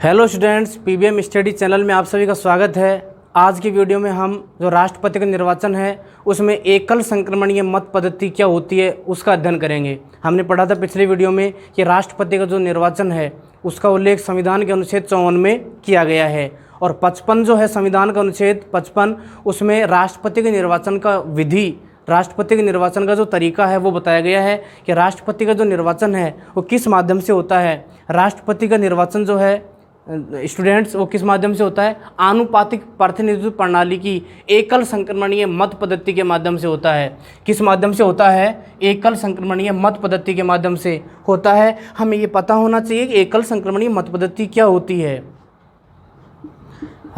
Hello students, PBM study channel में आप सभी का स्वागत है। आज की वीडियो में हम जो राष्ट्रपति का निर्वाचन है उसमें एकल संक्रमणीय मत पद्धति क्या होती है उसका अध्ययन करेंगे। हमने पढ़ा था पिछली वीडियो में कि राष्ट्रपति का जो निर्वाचन है उसका उल्लेख संविधान के अनुच्छेद 54 में किया गया है और 55 जो है संविधान का अनुच्छेद 55 उसमें राष्ट्रपति के निर्वाचन का विधि, राष्ट्रपति के निर्वाचन का जो तरीका है वो बताया गया है कि राष्ट्रपति का जो निर्वाचन है वो किस माध्यम से होता है। राष्ट्रपति का निर्वाचन जो है स्टूडेंट्स वो किस माध्यम से होता है, आनुपातिक प्रतिनिधित्व प्रणाली की एकल संक्रमणीय मत पद्धति के माध्यम से होता है। किस माध्यम से होता है? एकल संक्रमणीय मत पद्धति के माध्यम से होता है। हमें ये पता होना चाहिए कि एकल संक्रमणीय मत पद्धति क्या होती है।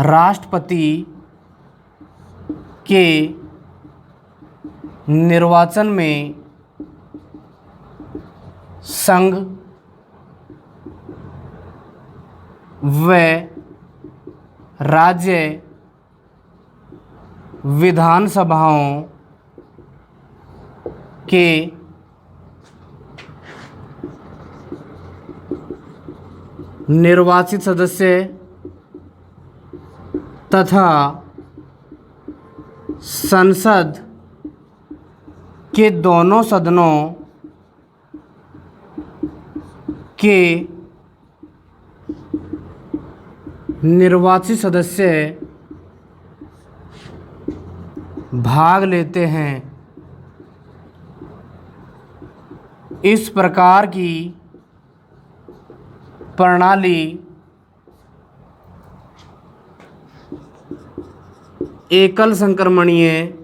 राष्ट्रपति के निर्वाचन में संघ व राज्य विधानसभाओं के निर्वाचित सदस्य तथा संसद के दोनों सदनों के निर्वाचित सदस्य भाग लेते हैं। इस प्रकार की प्रणाली एकल संक्रमणीय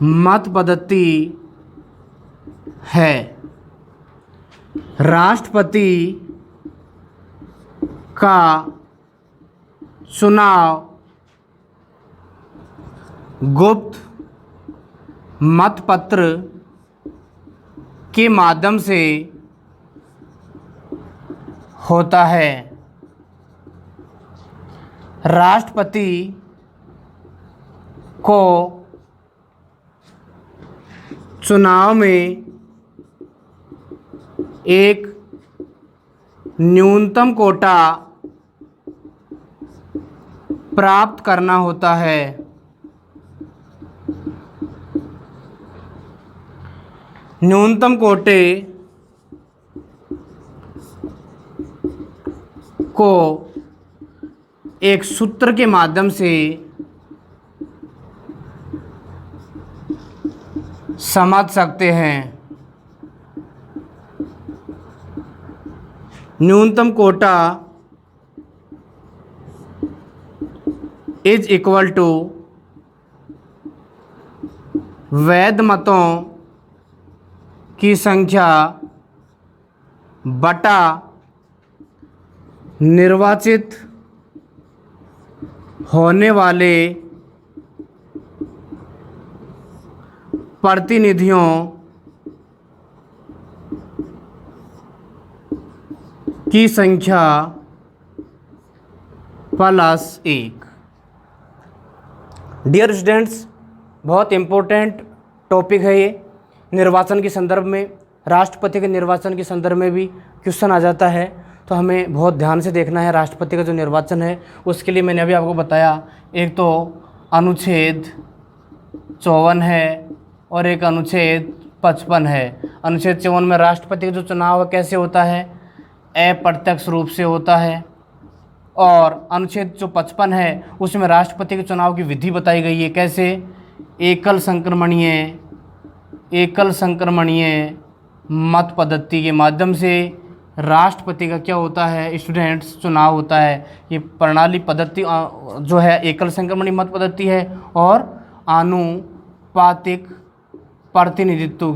मत पद्धति है। राष्ट्रपति का चुनाव गुप्त मतपत्र के माध्यम से होता है। राष्ट्रपति को चुनाव में एक न्यूनतम कोटा प्राप्त करना होता है। न्यूनतम कोटे को एक सूत्र के माध्यम से समझ सकते हैं। न्यूनतम कोटा इज इक्वल टू वैध मतों की संख्या बटा निर्वाचित होने वाले प्रतिनिधियों की संख्या प्लस 1। डियर स्टूडेंट्स, बहुत इम्पोर्टेंट टॉपिक है ये। निर्वाचन के संदर्भ में, राष्ट्रपति के निर्वाचन के संदर्भ में भी क्वेश्चन आ जाता है, तो हमें बहुत ध्यान से देखना है। राष्ट्रपति का जो निर्वाचन है उसके लिए मैंने अभी आपको बताया, एक तो अनुच्छेद 54 है और एक अनुच्छेद 55 है। अनुच्छेद 54 में राष्ट्रपति का जो चुनाव है कैसे होता है? अप्रत्यक्ष रूप से होता है। और अनुच्छेद जो 55 है उसमें राष्ट्रपति के चुनाव की विधि बताई गई है। कैसे? एकल संक्रमणीय मत पद्धति के माध्यम से राष्ट्रपति का क्या होता है स्टूडेंट्स? चुनाव होता है। ये प्रणाली पद्धति जो है एकल संक्रमणीय मत पद्धति है और आनुपातिक प्रतिनिधित्व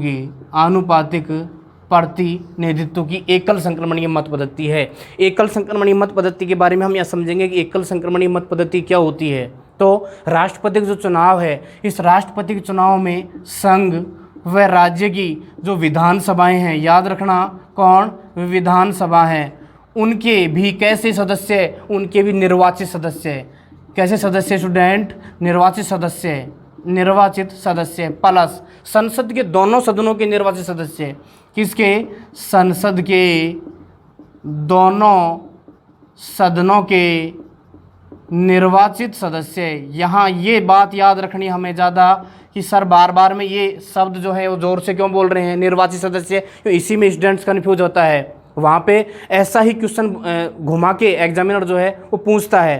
की एकल संक्रमणीय मत पद्धति है। एकल संक्रमणीय मत पद्धति के बारे में हम यह समझेंगे कि एकल संक्रमणीय मत पद्धति क्या होती है। तो राष्ट्रपति का जो चुनाव है, इस राष्ट्रपति के चुनाव में संघ व राज्य की जो विधानसभाएं हैं, याद रखना कौन? विधानसभा हैं, उनके भी कैसे सदस्य? उनके भी निर्वाचित सदस्य। कैसे सदस्य स्टूडेंट? निर्वाचित सदस्य प्लस संसद के दोनों सदनों के निर्वाचित सदस्य। किसके? संसद के दोनों सदनों के निर्वाचित सदस्य। यहाँ ये बात याद रखनी हमें ज़्यादा कि सर बार बार में ये शब्द जो है वो ज़ोर से क्यों बोल रहे हैं निर्वाचित सदस्य, क्यों इसी में स्टूडेंट्स कन्फ्यूज होता है। वहाँ पे ऐसा ही क्वेश्चन घुमा के एग्जामिनर जो है वो पूछता है,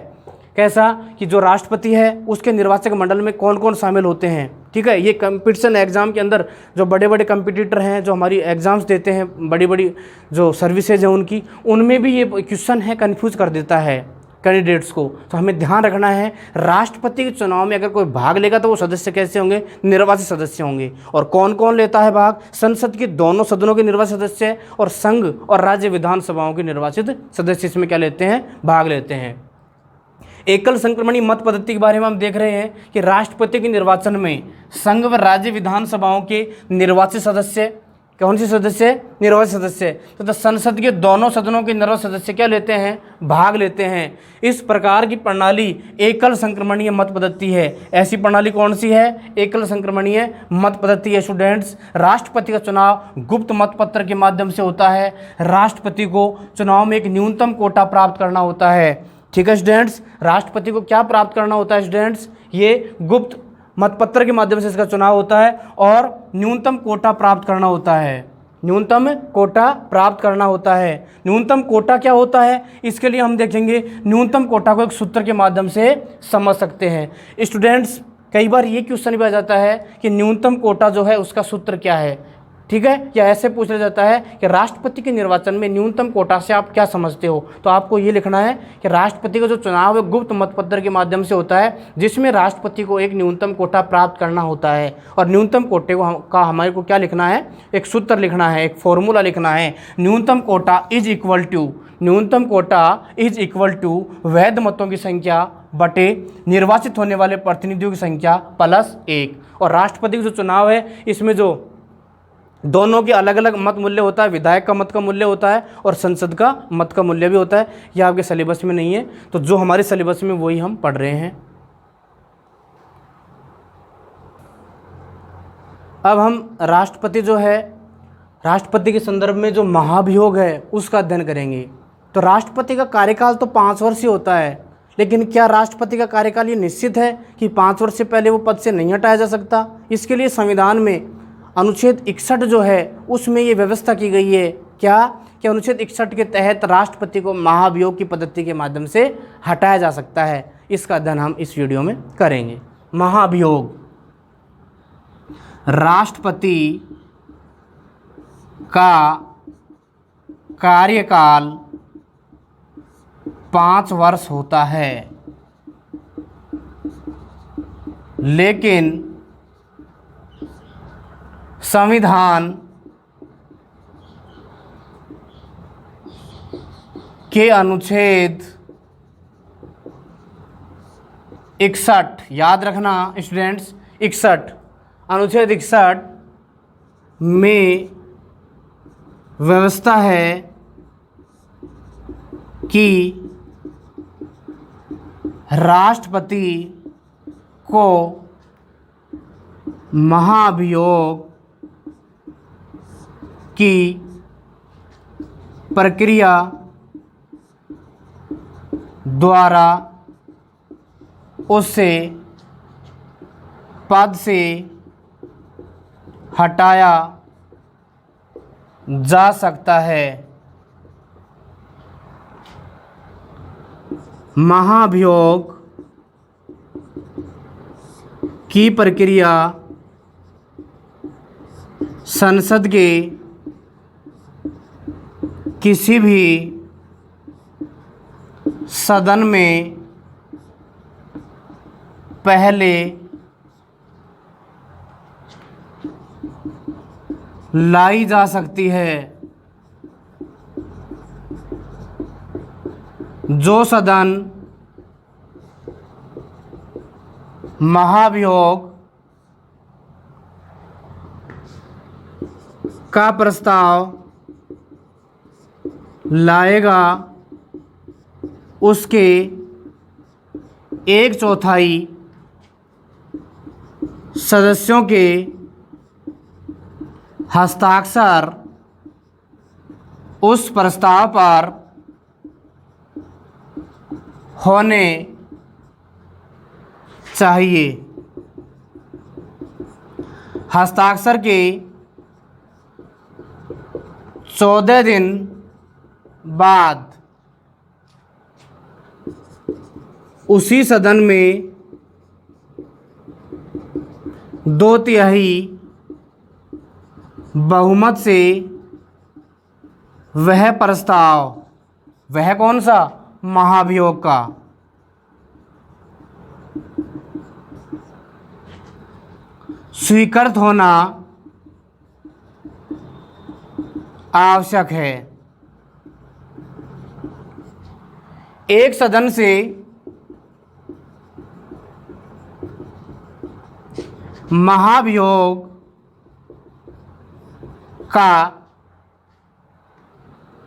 कैसा कि जो राष्ट्रपति है उसके निर्वाचक मंडल में कौन कौन शामिल होते हैं। ठीक है, ये कंपटीशन एग्ज़ाम के अंदर जो बड़े बड़े कंपटीटर हैं, जो हमारी एग्ज़ाम्स देते हैं, बड़ी बड़ी जो सर्विसेज हैं उनकी, उनमें भी ये क्वेश्चन है, कन्फ्यूज़ कर देता है कैंडिडेट्स को। तो हमें ध्यान रखना है, राष्ट्रपति के चुनाव में अगर कोई भाग लेगा तो वो सदस्य कैसे होंगे, निर्वाचित सदस्य होंगे। और कौन कौन लेता है भाग, संसद के दोनों सदनों के निर्वाचित सदस्य और संघ और राज्य विधानसभाओं के निर्वाचित सदस्य इसमें क्या लेते हैं, भाग लेते हैं। एकल संक्रमणीय मत पद्धति के बारे में हम देख रहे हैं कि राष्ट्रपति के निर्वाचन में संघ व राज्य विधानसभाओं के निर्वाचित सदस्य, कौन से सदस्य, निर्वाचित सदस्य, तो संसद के दोनों सदनों के निर्वाचित सदस्य क्या लेते हैं, भाग लेते हैं। इस प्रकार की प्रणाली एकल संक्रमणीय मत पद्धति है। ऐसी प्रणाली कौन सी है, एकल संक्रमणीय मत पद्धति है। स्टूडेंट्स, राष्ट्रपति का चुनाव गुप्त मतपत्र के माध्यम से होता है। राष्ट्रपति को चुनाव में एक न्यूनतम कोटा प्राप्त करना होता है। ठीक है स्टूडेंट्स, राष्ट्रपति को क्या प्राप्त करना होता है स्टूडेंट्स, ये गुप्त मतपत्र के माध्यम से इसका चुनाव होता है और न्यूनतम कोटा प्राप्त करना होता है। न्यूनतम कोटा प्राप्त करना होता है। न्यूनतम कोटा क्या होता है, इसके लिए हम देखेंगे न्यूनतम कोटा को एक सूत्र के माध्यम से समझ सकते हैं। स्टूडेंट्स, कई बार ये क्वेश्चन भी आ जाता है कि न्यूनतम कोटा जो है उसका सूत्र क्या है। ठीक है, या ऐसे पूछा जाता है कि राष्ट्रपति के निर्वाचन में न्यूनतम कोटा से आप क्या समझते हो, तो आपको ये लिखना है कि राष्ट्रपति का जो चुनाव है गुप्त मतपत्र के माध्यम से होता है, जिसमें राष्ट्रपति को एक न्यूनतम कोटा प्राप्त करना होता है। और न्यूनतम कोटे का हमारे को क्या लिखना है, एक सूत्र लिखना है, एक फॉर्मूला लिखना है। न्यूनतम कोटा इज इक्वल टू वैध मतों की संख्या बटे निर्वाचित होने वाले प्रतिनिधियों की संख्या +1। और राष्ट्रपति का जो चुनाव है इसमें जो दोनों के अलग अलग मत मूल्य होता है, विधायक का मत का मूल्य होता है और संसद का मत का मूल्य भी होता है। यह आपके सिलेबस में नहीं है, तो जो हमारे सिलेबस में वही हम पढ़ रहे हैं। अब हम राष्ट्रपति जो है, राष्ट्रपति के संदर्भ में जो महाभियोग है उसका अध्ययन करेंगे। तो राष्ट्रपति का कार्यकाल तो 5 वर्ष ही होता है, लेकिन क्या राष्ट्रपति का कार्यकाल ये निश्चित है कि 5 वर्ष से पहले वो पद से नहीं हटाया जा सकता। इसके लिए संविधान में अनुच्छेद 61 जो है उसमें ये व्यवस्था की गई है, क्या कि अनुच्छेद 61 के तहत राष्ट्रपति को महाभियोग की पद्धति के माध्यम से हटाया जा सकता है। इसका अध्ययन हम इस वीडियो में करेंगे। महाभियोग, राष्ट्रपति का कार्यकाल 5 वर्ष होता है, लेकिन संविधान के अनुच्छेद 61, याद रखना स्टूडेंट्स, 61 अनुच्छेद 61 में व्यवस्था है कि राष्ट्रपति को महाभियोग की प्रक्रिया द्वारा उससे पद से हटाया जा सकता है। महाभियोग की प्रक्रिया संसद के किसी भी सदन में पहले लाई जा सकती है। जो सदन महाभियोग का प्रस्ताव लाएगा उसके 1/4 सदस्यों के हस्ताक्षर उस प्रस्ताव पर होने चाहिए। हस्ताक्षर के 14 दिन बाद उसी सदन में 2/3 बहुमत से वह प्रस्ताव, वह कौन सा, महाभियोग का, स्वीकृत होना आवश्यक है। एक सदन से महाभियोग का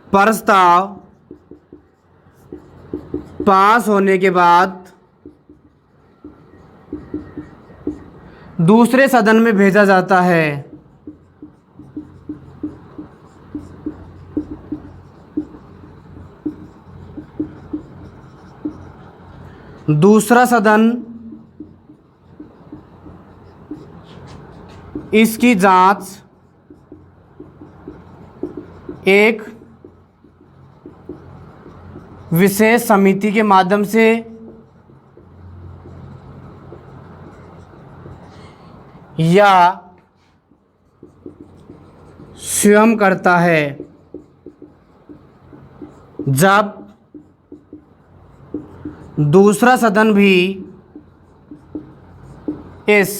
प्रस्ताव पास होने के बाद दूसरे सदन में भेजा जाता है। दूसरा सदन इसकी जांच एक विशेष समिति के माध्यम से या स्वयं करता है। जब दूसरा सदन भी इस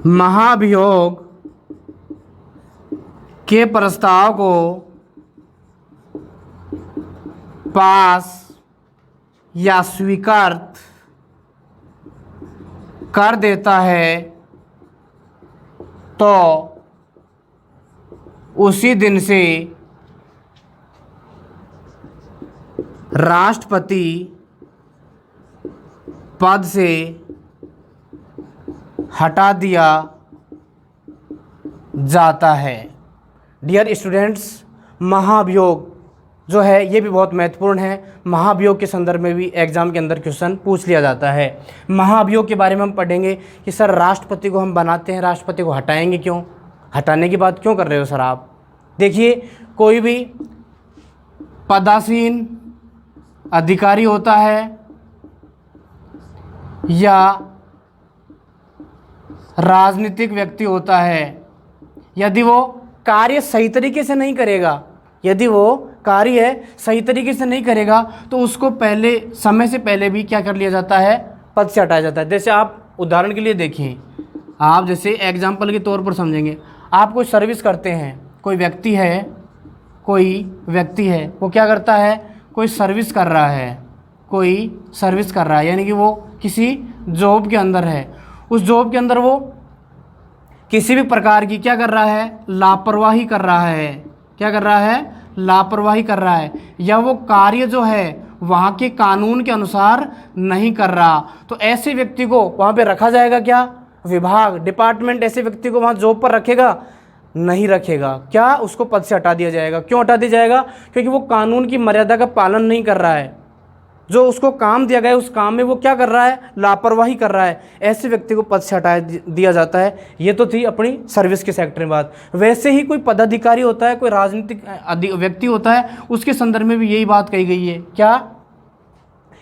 महाभियोग के प्रस्ताव को पास या स्वीकार कर देता है तो उसी दिन से राष्ट्रपति पद से हटा दिया जाता है। डियर स्टूडेंट्स, महाभियोग जो है ये भी बहुत महत्वपूर्ण है। महाभियोग के संदर्भ में भी एग्जाम के अंदर क्वेश्चन पूछ लिया जाता है। महाभियोग के बारे में हम पढ़ेंगे कि सर राष्ट्रपति को हम बनाते हैं, राष्ट्रपति को हटाएंगे क्यों, हटाने की बात क्यों कर रहे हो सर आप। देखिए, कोई भी पदासीन अधिकारी होता है या राजनीतिक व्यक्ति होता है, यदि वो कार्य सही तरीके से नहीं करेगा, यदि वो कार्य सही तरीके से नहीं करेगा तो उसको पहले समय से पहले भी क्या कर लिया जाता है, पद से हटाया जाता है। जैसे आप उदाहरण के लिए देखिए, आप जैसे एग्जाम्पल के तौर पर समझेंगे, आप कोई सर्विस करते हैं, कोई व्यक्ति है वो क्या करता है, कोई सर्विस कर रहा है, यानी कि वो किसी जॉब के अंदर है। उस जॉब के अंदर वो किसी भी प्रकार की क्या कर रहा है, लापरवाही कर रहा है। क्या कर रहा है, लापरवाही कर रहा है, या वो कार्य जो है वहाँ के कानून के अनुसार नहीं कर रहा, तो ऐसे व्यक्ति को वहाँ पे रखा जाएगा क्या, विभाग, डिपार्टमेंट ऐसे व्यक्ति को वहाँ जॉब पर रखेगा, नहीं रखेगा। क्या, उसको पद से हटा दिया जाएगा। क्यों हटा दिया जाएगा, क्योंकि वो कानून की मर्यादा का पालन नहीं कर रहा है। जो उसको काम दिया गया है उस काम में वो क्या कर रहा है, लापरवाही कर रहा है। ऐसे व्यक्ति को पद से हटा दिया जाता है। ये तो थी अपनी सर्विस के सेक्टर में बात। वैसे ही कोई पदाधिकारी होता है, कोई राजनीतिक व्यक्ति होता है, उसके संदर्भ में भी यही बात कही गई है। क्या,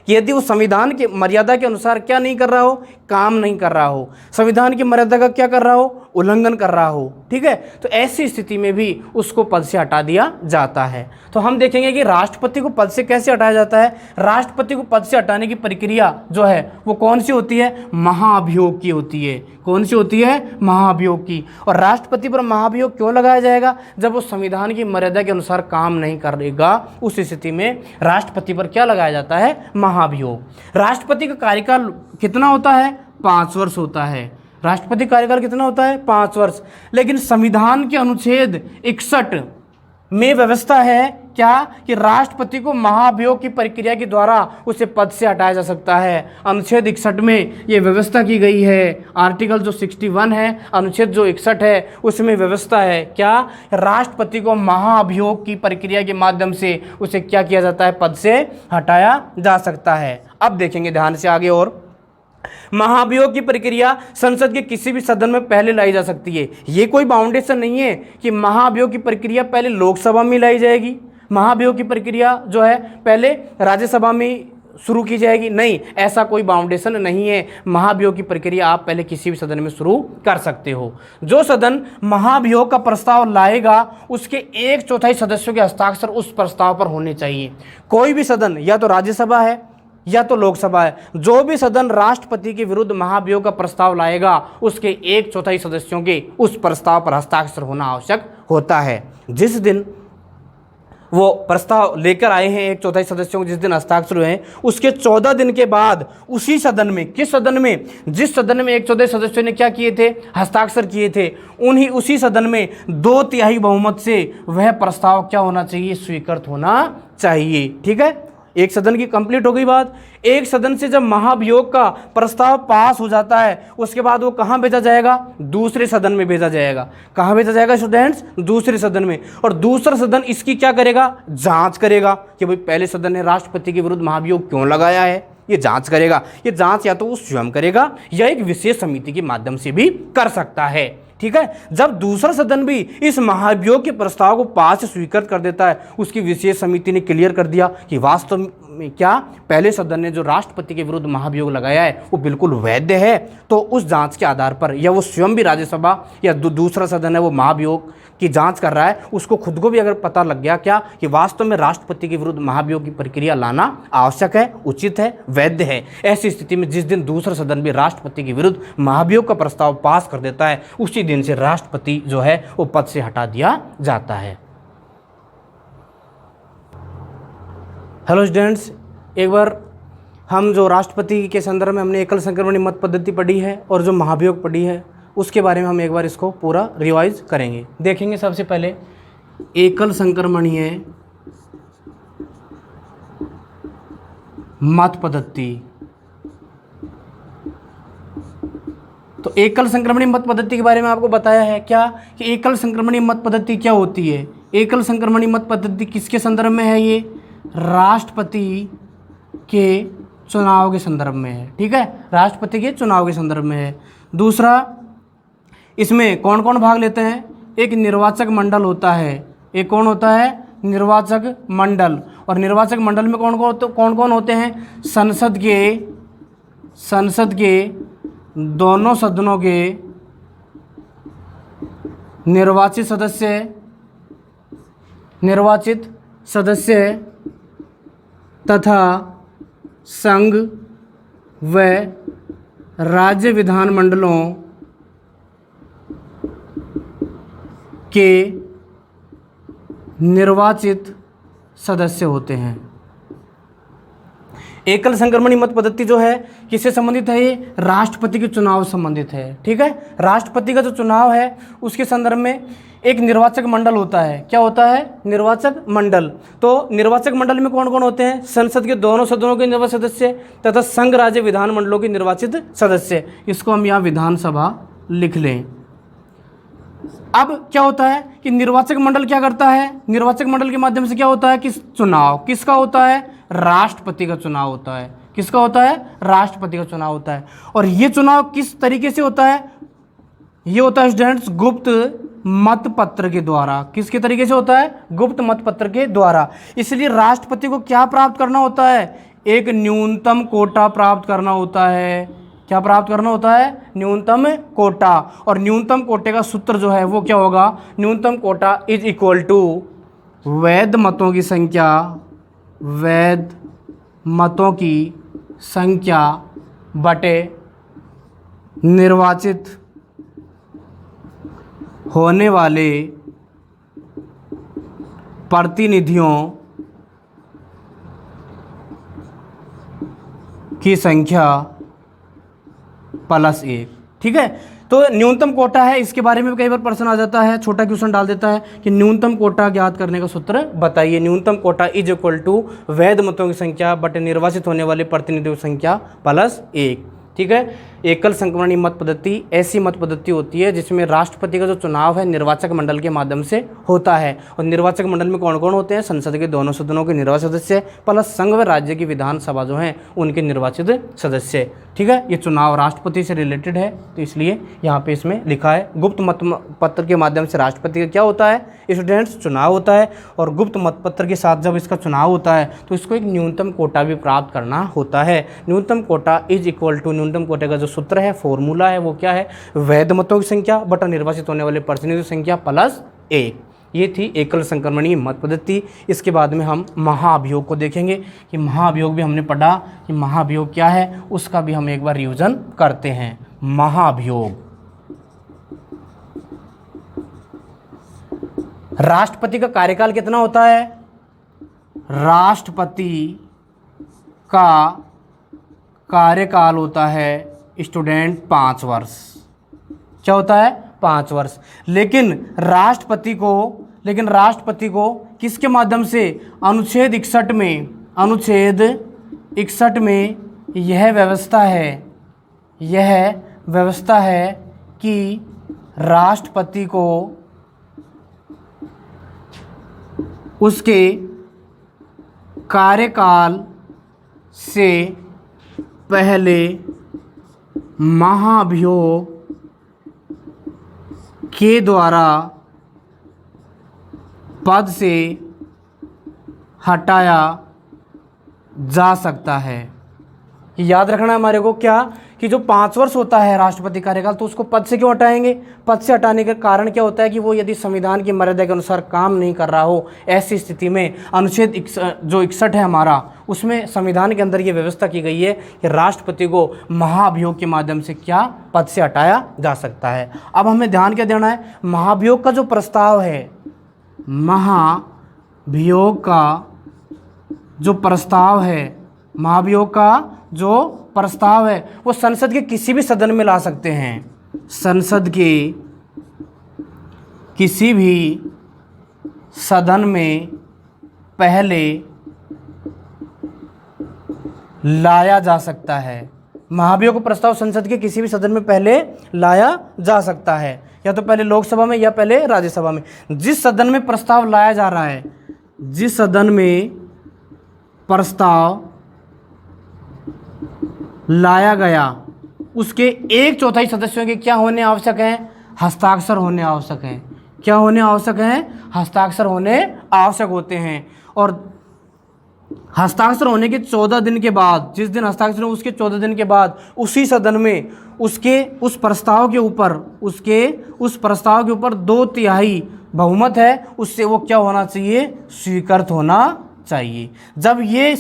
यदि वो संविधान की मर्यादा के अनुसार क्या नहीं कर रहा हो, काम नहीं कर रहा हो, संविधान की मर्यादा का क्या कर रहा हो, उल्लंघन कर रहा हो, ठीक है, तो ऐसी स्थिति में भी उसको पद से हटा दिया जाता है। तो हम देखेंगे कि राष्ट्रपति को पद से कैसे हटाया जाता है। राष्ट्रपति को पद से हटाने की प्रक्रिया जो है वो कौन सी होती है, महाभियोग की होती है। कौन सी होती है, महाभियोग की। और राष्ट्रपति पर महाभियोग क्यों लगाया जाएगा, जब वो संविधान की मर्यादा के अनुसार काम नहीं करेगा, उस स्थिति में राष्ट्रपति पर क्या लगाया जाता है, महाभियोग। राष्ट्रपति का कार्यकाल कितना होता है, 5 वर्ष होता है। राष्ट्रपति कार्यकाल कितना होता है, 5 वर्ष। लेकिन संविधान के अनुच्छेद 61 में व्यवस्था है क्या कि राष्ट्रपति को महाभियोग की प्रक्रिया के द्वारा उसे पद से हटाया जा सकता है। अनुच्छेद 61 में ये व्यवस्था की गई है। आर्टिकल जो 61 है, अनुच्छेद जो 61 है, उसमें व्यवस्था है क्या, राष्ट्रपति को महाभियोग की प्रक्रिया के माध्यम से उसे क्या किया जाता है, पद से हटाया जा सकता है। अब देखेंगे ध्यान से आगे। और महाभियोग की प्रक्रिया संसद के किसी भी सदन में पहले लाई जा सकती है। ये कोई बाउंडेशन नहीं है कि महाभियोग की प्रक्रिया पहले लोकसभा में लाई जाएगी, महाभियोग की प्रक्रिया जो है पहले राज्यसभा में शुरू की जाएगी। नहीं, ऐसा कोई बाउंडेशन नहीं है। महाभियोग की प्रक्रिया आप पहले किसी भी सदन में शुरू कर सकते हो। जो सदन महाभियोग का प्रस्ताव लाएगा उसके 1/4 सदस्यों के हस्ताक्षर उस प्रस्ताव पर होने चाहिए। कोई भी सदन, या तो राज्यसभा है या तो लोकसभा है, जो भी सदन राष्ट्रपति के विरुद्ध महाभियोग का प्रस्ताव लाएगा उसके 1/4 सदस्यों के उस प्रस्ताव पर हस्ताक्षर होना आवश्यक होता है। जिस दिन वो प्रस्ताव लेकर आए हैं 1/4 सदस्यों के, जिस दिन हस्ताक्षर हुए हैं उसके 14 दिन के बाद उसी सदन में, किस सदन में, जिस सदन में 1/4 सदस्यों ने क्या किए थे, हस्ताक्षर किए थे, उसी सदन में 2/3 बहुमत से वह प्रस्ताव क्या होना चाहिए, स्वीकृत होना चाहिए। ठीक है, एक सदन की कंप्लीट हो गई बात। एक सदन से जब महाभियोग का प्रस्ताव पास हो जाता है उसके बाद वो कहाँ भेजा जाएगा, दूसरे सदन में भेजा जाएगा। कहाँ भेजा जाएगा स्टूडेंट्स, दूसरे सदन में। और दूसरा सदन इसकी क्या करेगा, जांच करेगा कि भाई पहले सदन ने राष्ट्रपति के विरुद्ध महाभियोग क्यों लगाया है, ये जांच करेगा। ये जांच या तो वो स्वयं करेगा या एक विशेष समिति के माध्यम से भी कर सकता है। ठीक है, जब दूसरा सदन भी इस महाभियोग के प्रस्ताव को पास स्वीकृत कर देता है, उसकी विशेष समिति ने क्लियर कर दिया कि वास्तव में क्या पहले सदन ने जो राष्ट्रपति के विरुद्ध महाभियोग लगाया है वो बिल्कुल वैध है, तो उस जांच के आधार पर, या वो स्वयं भी राज्यसभा या दूसरा सदन है वो महाभियोग की जांच कर रहा है, उसको खुद को भी अगर पता लग गया क्या कि वास्तव में राष्ट्रपति के विरुद्ध महाभियोग की प्रक्रिया लाना आवश्यक है, उचित है, वैध है, ऐसी स्थिति में जिस दिन दूसरा सदन भी राष्ट्रपति के विरुद्ध महाभियोग का प्रस्ताव पास कर देता है उसी दिन से राष्ट्रपति जो है वो पद से हटा दिया जाता है। हेलो स्टूडेंट्स, एक बार हम जो राष्ट्रपति के संदर्भ में हमने एकल संक्रमणीय मत पद्धति पढ़ी है और जो महाभियोग पढ़ी है उसके बारे में हम एक बार इसको पूरा रिवाइज करेंगे। देखेंगे सबसे पहले एकल संक्रमणीय मत पद्धति। तो एकल संक्रमणीय मत पद्धति के बारे में आपको बताया है क्या कि एकल संक्रमणीय मत पद्धति क्या होती है। एकल संक्रमणीय मत पद्धति किसके संदर्भ में है, ये राष्ट्रपति के चुनाव के संदर्भ में है। ठीक है, राष्ट्रपति के चुनाव के संदर्भ में है। दूसरा, इसमें कौन कौन भाग लेते हैं, एक निर्वाचक मंडल होता है। एक कौन होता है, निर्वाचक मंडल। और निर्वाचक मंडल में कौन कौन होते हैं, संसद के दोनों सदनों के निर्वाचित सदस्य तथा संघ व राज्य विधानमंडलों के निर्वाचित सदस्य होते हैं। एकल संक्रमणीय मत पद्धति जो है किससे संबंधित है, ये राष्ट्रपति के चुनाव से संबंधित है। ठीक है, राष्ट्रपति का जो चुनाव है उसके संदर्भ में एक निर्वाचक मंडल होता है। क्या होता है, निर्वाचक मंडल। तो निर्वाचक मंडल में कौन कौन होते हैं, संसद के दोनों सदनों के निर्वाचित सदस्य तथा संघ राज्य विधानमंडलों के निर्वाचित सदस्य। इसको हम यहाँ विधानसभा लिख लें। अब क्या होता है कि निर्वाचक मंडल क्या करता है, निर्वाचक मंडल के माध्यम से क्या होता है कि चुनाव किसका होता है, राष्ट्रपति का चुनाव होता है। किसका होता है, राष्ट्रपति का चुनाव होता है। और ये चुनाव किस तरीके से होता है, ये होता है स्टूडेंट्स गुप्त मतपत्र के द्वारा। किसके तरीके से होता है, गुप्त मतपत्र के द्वारा। इसलिए राष्ट्रपति को क्या प्राप्त करना होता है, एक न्यूनतम कोटा प्राप्त करना होता है। क्या प्राप्त करना होता है, न्यूनतम कोटा। और न्यूनतम कोटे का सूत्र जो है वो क्या होगा, न्यूनतम कोटा इज इक्वल टू वैध मतों की संख्या, वैध मतों की संख्या बटे निर्वाचित होने वाले प्रतिनिधियों की संख्या +1। ठीक है, तो तो न्यूनतम कोटा है, इसके बारे में भी कई बार प्रश्न आ जाता है, छोटा क्वेश्चन डाल देता है कि न्यूनतम कोटा ज्ञात करने का सूत्र बताइए। न्यूनतम कोटा इज इक्वल टू वैध मतों की संख्या बटे निर्वाचित होने वाले प्रतिनिधियों की संख्या प्लस 1। ठीक है। एकल संक्रमणीय मत पद्धति ऐसी मत पद्धति होती है जिसमें राष्ट्रपति का जो चुनाव है निर्वाचक मंडल के माध्यम से होता है। और निर्वाचक मंडल में कौन कौन होते हैं? संसद के दोनों सदनों के निर्वाचित सदस्य प्लस संघ व राज्य की विधानसभा जो हैं उनके निर्वाचित सदस्य। ठीक है। ये चुनाव राष्ट्रपति से रिलेटेड है, तो इसलिए यहाँ पे इसमें लिखा है गुप्त मत पत्र के माध्यम से राष्ट्रपति का क्या होता है स्टूडेंट्स? चुनाव होता है। और गुप्त मत पत्र के साथ जब इसका चुनाव होता है तो इसको एक न्यूनतम कोटा भी प्राप्त करना होता है। न्यूनतम कोटा इज इक्वल टू, न्यूनतम कोटे का जो सूत्र है, फॉर्मूला है, वो क्या है? वैध मतों की संख्या बटा निर्वाचित होने वाले प्रतिनिधियों की संख्या प्लस 1। ये थी एकल संक्रमणीय मत पद्धति। इसके बाद में हम महाअभियोग को देखेंगे कि महाअभियोग भी हमने पढ़ा कि महाअभियोग क्या है, उसका भी हम एक बार रिवीजन करते हैं। महाअभियोग, राष्ट्रपति का कार्यकाल कितना होता है? राष्ट्रपति का कार्यकाल होता है स्टूडेंट 5 वर्ष। क्या होता है? 5 वर्ष। लेकिन राष्ट्रपति को किसके माध्यम से? अनुच्छेद 61 में यह व्यवस्था है कि राष्ट्रपति को उसके कार्यकाल से पहले महाअभियोग के द्वारा पद से हटाया जा सकता है। याद रखना हमारे को क्या कि जो 5 वर्ष होता है राष्ट्रपति कार्यकाल, तो उसको पद से क्यों हटाएंगे? पद से हटाने का कारण क्या होता है कि वो यदि संविधान की मर्यादा के अनुसार काम नहीं कर रहा हो, ऐसी स्थिति में अनुच्छेद जो 61 है हमारा, उसमें संविधान के अंदर ये व्यवस्था की गई है कि राष्ट्रपति को महाअभियोग के माध्यम से क्या पद से हटाया जा सकता है। अब हमें ध्यान क्या देना है? महाअभियोग का जो प्रस्ताव है, महाअभियोग का जो प्रस्ताव है वो संसद के किसी भी सदन में ला सकते हैं। संसद के किसी भी सदन में पहले लाया जा सकता है। महाअभियोग का प्रस्ताव संसद के किसी भी सदन में पहले लाया जा सकता है, या तो पहले लोकसभा में या पहले राज्यसभा में। जिस सदन में प्रस्ताव लाया जा रहा है, जिस सदन में प्रस्ताव लाया गया, उसके 1/4 सदस्यों के क्या होने आवश्यक हैं? हस्ताक्षर होने आवश्यक हैं। क्या होने आवश्यक हैं? हस्ताक्षर होने आवश्यक होते हैं। और हस्ताक्षर होने के 14 दिन के बाद, जिस दिन हस्ताक्षर हो उसके 14 दिन के बाद उसी सदन में उस प्रस्ताव के ऊपर 2/3 बहुमत है, उससे वो क्या होना चाहिए? स्वीकृत होना चाहिए। जब ये एक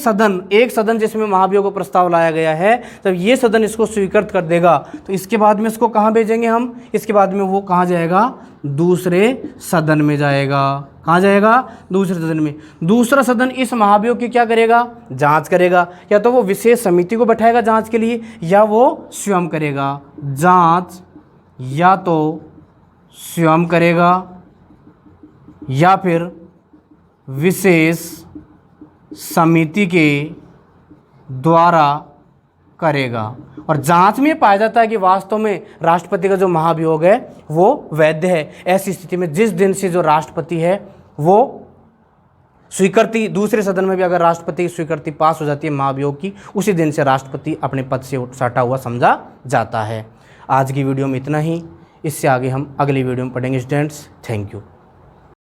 सदन जिसमें महाअभियोग का प्रस्ताव लाया गया है, तब ये सदन इसको स्वीकृत कर देगा, तो इसके बाद में इसको कहाँ भेजेंगे हम? इसके बाद में वो कहाँ जाएगा? दूसरे सदन में जाएगा। कहाँ जाएगा? दूसरे सदन में। दूसरा सदन इस महाअभियोग की क्या करेगा? जांच करेगा। या तो वो विशेष समिति को बैठाएगा जांच के लिए, या वो स्वयं करेगा जांच, या तो स्वयं करेगा या फिर विशेष समिति के द्वारा करेगा। और जांच में पाया जाता है कि वास्तव में राष्ट्रपति का जो महाअभियोग है वो वैध है। ऐसी स्थिति में जिस दिन से जो राष्ट्रपति है वो स्वीकृति, दूसरे सदन में भी अगर राष्ट्रपति की स्वीकृति पास हो जाती है महाअभियोग की, उसी दिन से राष्ट्रपति अपने पद से हटा हुआ समझा जाता है। आज की वीडियो में इतना ही। इससे आगे हम अगली वीडियो में पढ़ेंगे स्टूडेंट्स। Thank you.